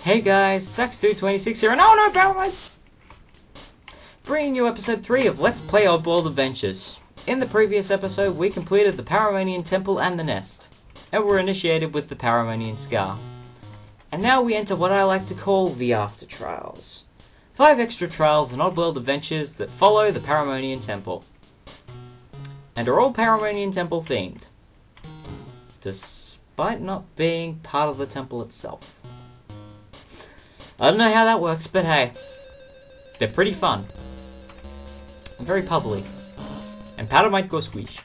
Hey guys, Saxdude26 here, and oh no, Paramites! Bringing you episode 3 of Let's Play Oddworld Adventures. In the previous episode, we completed the Paramonian Temple and the Nest, and were initiated with the Paramonian Scar. And now we enter what I like to call the After Trials. 5 extra trials and Oddworld Adventures that follow the Paramonian Temple. And are all Paramonian Temple themed, despite not being part of the temple itself. I don't know how that works, but hey, they're pretty fun. And very puzzly. And powder might go squeeze.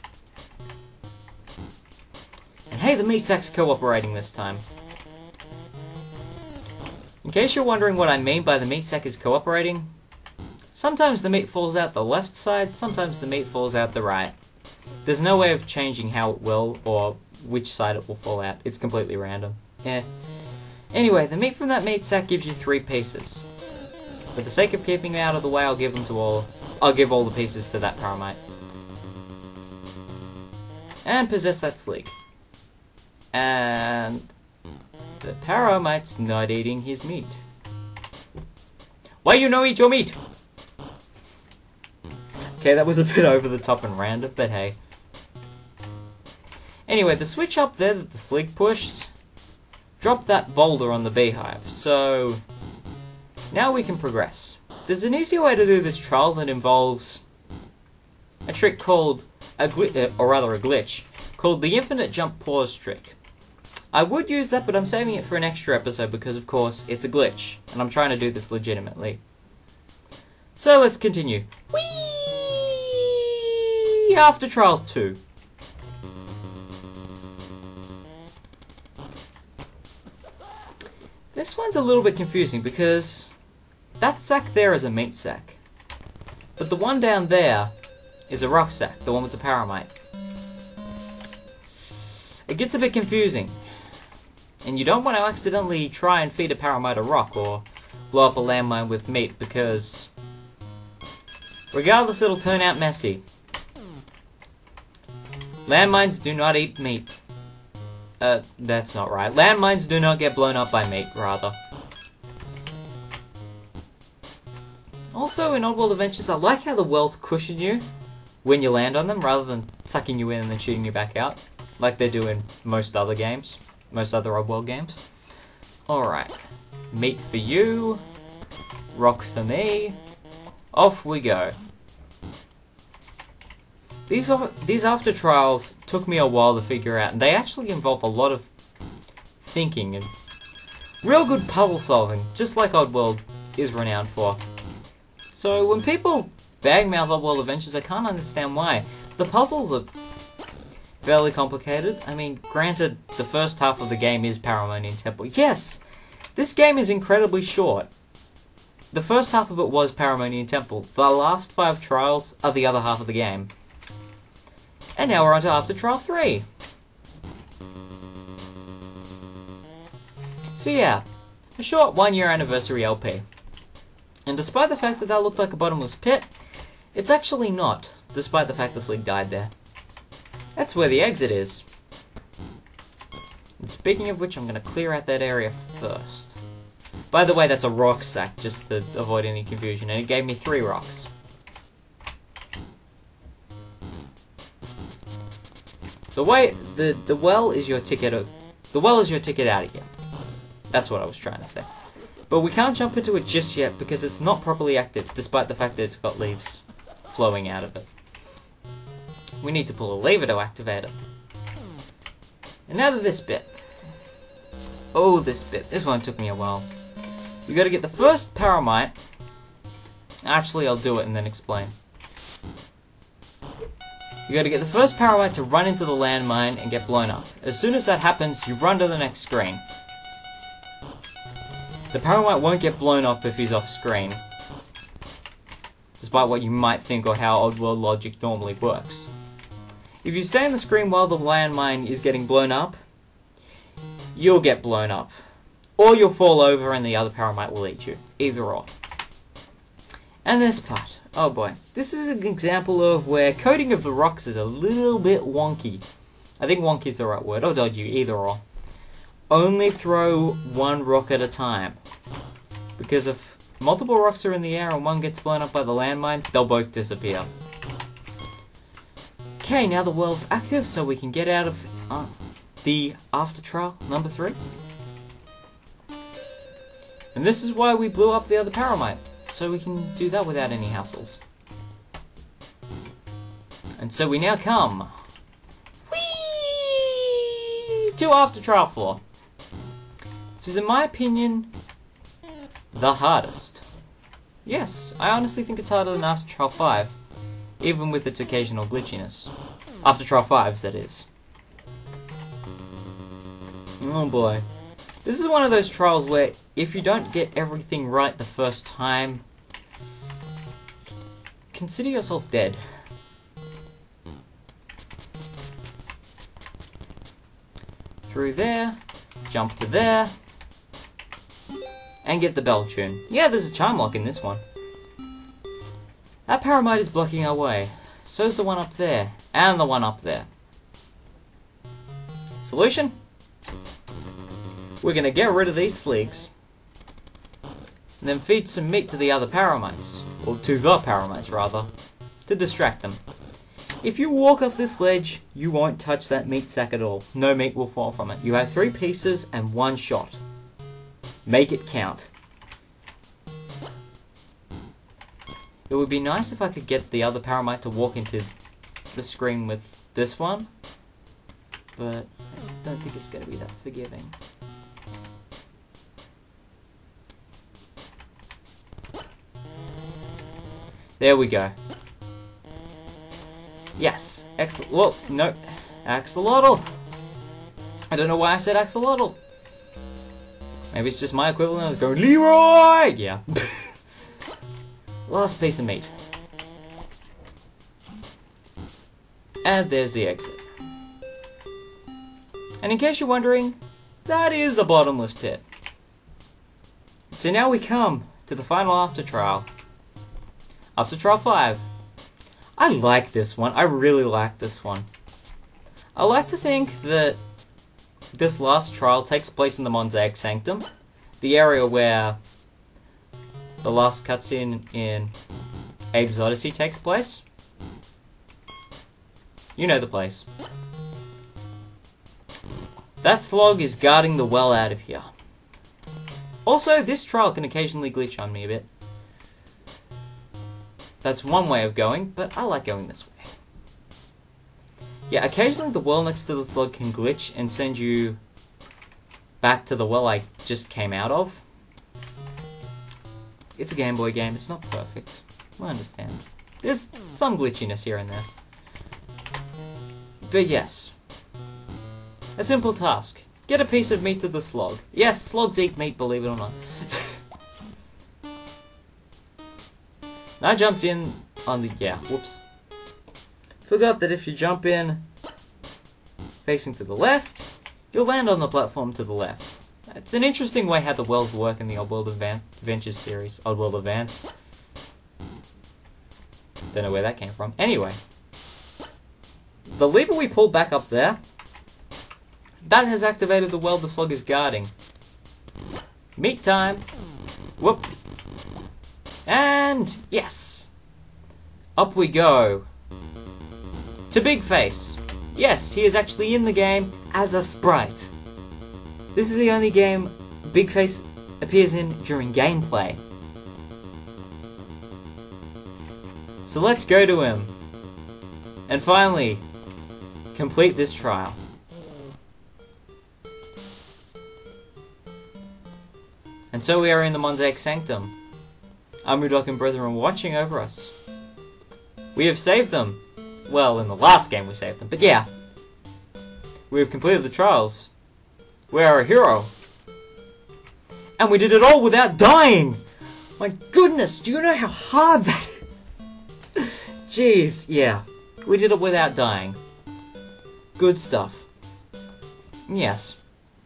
And hey, the meat sack's cooperating this time. In case you're wondering what I mean by the meat sack is cooperating, sometimes the meat falls out the left side, sometimes the meat falls out the right. There's no way of changing how it will, or which side it will fall out. It's completely random. Yeah. Anyway, the meat from that meat sack gives you 3 pieces. For the sake of keeping me out of the way, I'll give all the pieces to that paramite. And possess that sleek. And the paramite's not eating his meat. Why you no eat your meat? Okay, that was a bit over the top and random, but hey. Anyway, the switch up there that the sleek pushed dropped that boulder on the beehive, so now we can progress. There's an easier way to do this trial that involves a trick called a glitch, called the infinite jump pause trick. I would use that, but I'm saving it for an extra episode because, of course, it's a glitch, and I'm trying to do this legitimately. So let's continue. Whee! After trial 2. This one's a little bit confusing because that sack there is a meat sack, but the one down there is a rock sack, the one with the paramite. It gets a bit confusing, and you don't want to accidentally try and feed a paramite a rock or blow up a landmine with meat because regardless it'll turn out messy. Landmines do not eat meat. That's not right. Landmines do not get blown up by meat, rather. Also, in Oddworld Adventures, I like how the wells cushion you when you land on them, rather than sucking you in and then shooting you back out, like they do in most other games, most other Oddworld games. Alright. Meat for you, rock for me, off we go. These after trials took me a while to figure out, and they actually involve a lot of thinking and real good puzzle solving, just like Oddworld is renowned for. So when people bagmouth Oddworld Adventures, I can't understand why. The puzzles are fairly complicated. I mean, granted, the first half of the game is Paramonian Temple. Yes, this game is incredibly short. The first half of it was Paramonian Temple. The last 5 trials are the other half of the game. And now we're on to After Trial 3. So yeah, a short 1-year anniversary LP. And despite the fact that that looked like a bottomless pit, it's actually not, despite the fact this league died there. That's where the exit is. And speaking of which, I'm going to clear out that area first. By the way, that's a rock sack, just to avoid any confusion, and it gave me 3 rocks. The well is your ticket. The well is your ticket out of here. That's what I was trying to say. But we can't jump into it just yet because it's not properly active, despite the fact that it's got leaves flowing out of it. We need to pull a lever to activate it. And now to this bit. Oh, this bit. This one took me a while. We got to get the first paramite. Actually, I'll do it and then explain. You gotta get the first paramite to run into the landmine and get blown up. As soon as that happens, you run to the next screen. The paramite won't get blown up if he's off screen, despite what you might think or how Oddworld logic normally works. If you stay on the screen while the landmine is getting blown up, you'll get blown up. Or you'll fall over and the other paramite will eat you. Either or. And this part. Oh boy. This is an example of where coding of the rocks is a little bit wonky. I think wonky is the right word, or dodgy, either or. Only throw 1 rock at a time. Because if multiple rocks are in the air and one gets blown up by the landmine, they'll both disappear. Okay, now the well's active, so we can get out of the after trial number 3. And this is why we blew up the other paramite, so we can do that without any hassles. And so we now come to after trial 4, which is, in my opinion, the hardest. Yes, I honestly think it's harder than after trial 5, even with its occasional glitchiness. After trial 5s, that is. Oh boy. This is one of those trials where if you don't get everything right the first time, consider yourself dead. Through there, jump to there, and get the bell tune. Yeah, there's a charm lock in this one. That paramite is blocking our way. So's the one up there, and the one up there. Solution? We're gonna get rid of these sligs, and then feed some meat to the other paramites, or to the paramites rather, to distract them. If you walk off this ledge, you won't touch that meat sack at all. No meat will fall from it. You have 3 pieces and 1 shot. Make it count. It would be nice if I could get the other paramite to walk into the screen with this one, but I don't think it's going to be that forgiving. There we go. Yes, well, no, axolotl. I don't know why I said axolotl. Maybe it's just my equivalent of going, Leroy! Yeah. Last piece of meat. And there's the exit. And in case you're wondering, that is a bottomless pit. So now we come to the final after trial. After trial 5. I like this one. I really like this one. I like to think that this last trial takes place in the Mosaic Sanctum, the area where the last cutscene in Abes' Oddysee takes place. You know the place. That slog is guarding the well out of here. Also, this trial can occasionally glitch on me a bit. That's one way of going, but I like going this way. Yeah, occasionally the well next to the slug can glitch and send you back to the well I just came out of. It's a Game Boy game, it's not perfect. I understand. There's some glitchiness here and there. But yes. A simple task. Get a piece of meat to the slog. Yes, slogs eat meat, believe it or not. I jumped in on the... yeah, whoops. Forgot that if you jump in facing to the left, you'll land on the platform to the left. It's an interesting way how the wells work in the Oddworld Adventures series. Oddworld Advance. Don't know where that came from. Anyway. The lever we pulled back up there, that has activated the well the slug is guarding. Meat time. Whoop. And yes, up we go to Big Face. Yes, he is actually in the game as a sprite. This is the only game Big Face appears in during gameplay. So let's go to him and finally complete this trial. And so we are in the Mosaic Sanctum. Our Mudok and brethren watching over us. We have saved them. Well, in the last game we saved them, but yeah. We have completed the trials. We are a hero. And we did it all without dying! My goodness, do you know how hard that is? Jeez, yeah. We did it without dying. Good stuff. Yes.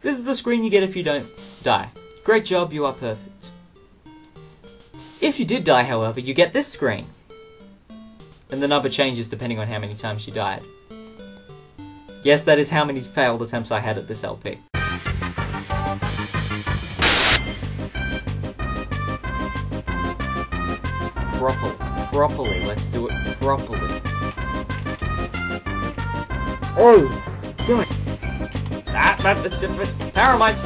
This is the screen you get if you don't die. Great job, you are perfect. If you did die, however, you get this screen. And the number changes depending on how many times you died. Yes, that is how many failed attempts I had at this LP. properly. Let's do it properly. Oh! Damn it! Paramites!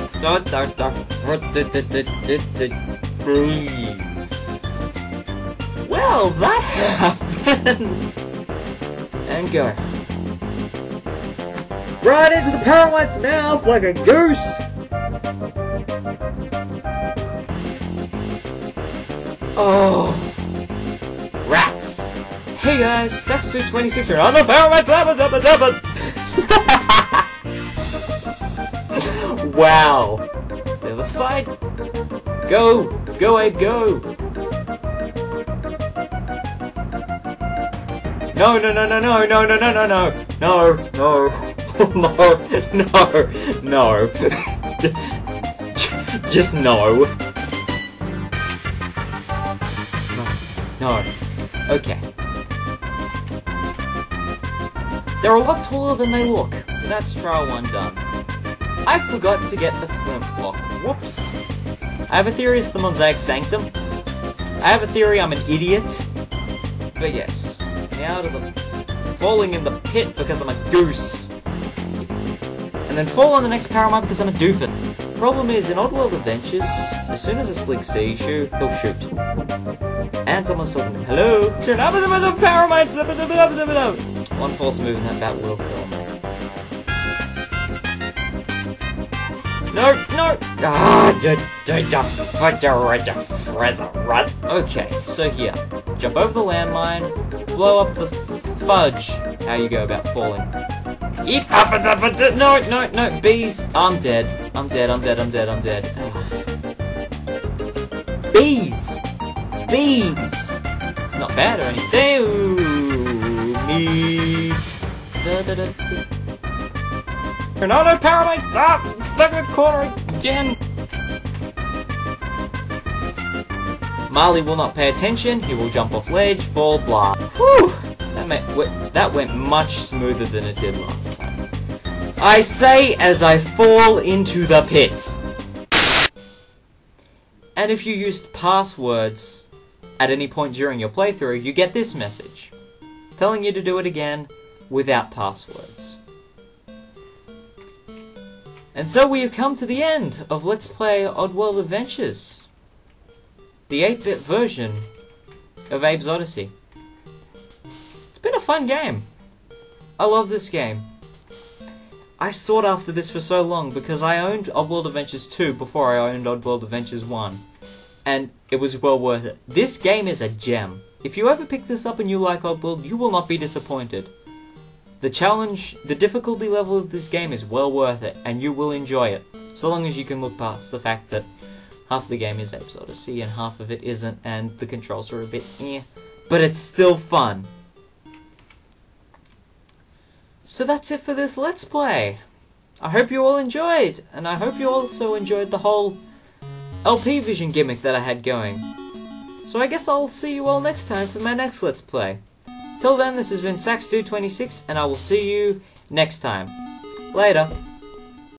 Well, that happened! And go. Right into the Paramite's mouth like a goose! Oh! Rats! Hey guys, Sex226 here on the Paramites! Wow! The other side! Go! Go, Abe, go! No, no, no, no, no, no, no, no, no, no! No, no, no, no, just no. No. Okay. They're a lot taller than they look, so that's trial 1 done. I forgot to get the flint block. Whoops. I have a theory it's the Mosaic Sanctum. I have a theory I'm an idiot. But yes. Now to the falling in the pit because I'm a goose. And then fall on the next Paramite because I'm a doofus. Problem is, in Oddworld Adventures, as soon as a slick sees you, he'll shoot. And someone's talking to me. Hello? Turn up the Paramites! One false move and that bat will kill me. No, no! Okay, so here. Jump over the landmine, blow up the fudge. How you go about falling. Eat up, no, no, no, bees! I'm dead. I'm dead, I'm dead, I'm dead, I'm dead. Bees! Bees! It's not bad or anything. Ooh, meat. No, no, Paramite, stop! I'm stuck in the corner again! Marley will not pay attention, he will jump off ledge, fall, blah. Whew! That went much smoother than it did last time. I say as I fall into the pit. And if you used passwords at any point during your playthrough, you get this message, telling you to do it again without passwords. And so we have come to the end of Let's Play Oddworld Adventures, the 8-bit version of Abe's Oddysee. It's been a fun game. I love this game. I sought after this for so long because I owned Oddworld Adventures 2 before I owned Oddworld Adventures 1. And it was well worth it. This game is a gem. If you ever pick this up and you like Oddworld, you will not be disappointed. The challenge, the difficulty level of this game is well worth it, and you will enjoy it. So long as you can look past the fact that half the game is Abe's Oddysee and half of it isn't, and the controls are a bit eh. But it's still fun. So that's it for this Let's Play. I hope you all enjoyed, and I hope you also enjoyed the whole LPVision gimmick that I had going. So I guess I'll see you all next time for my next Let's Play. Till then, this has been Sax226, and I will see you next time. Later.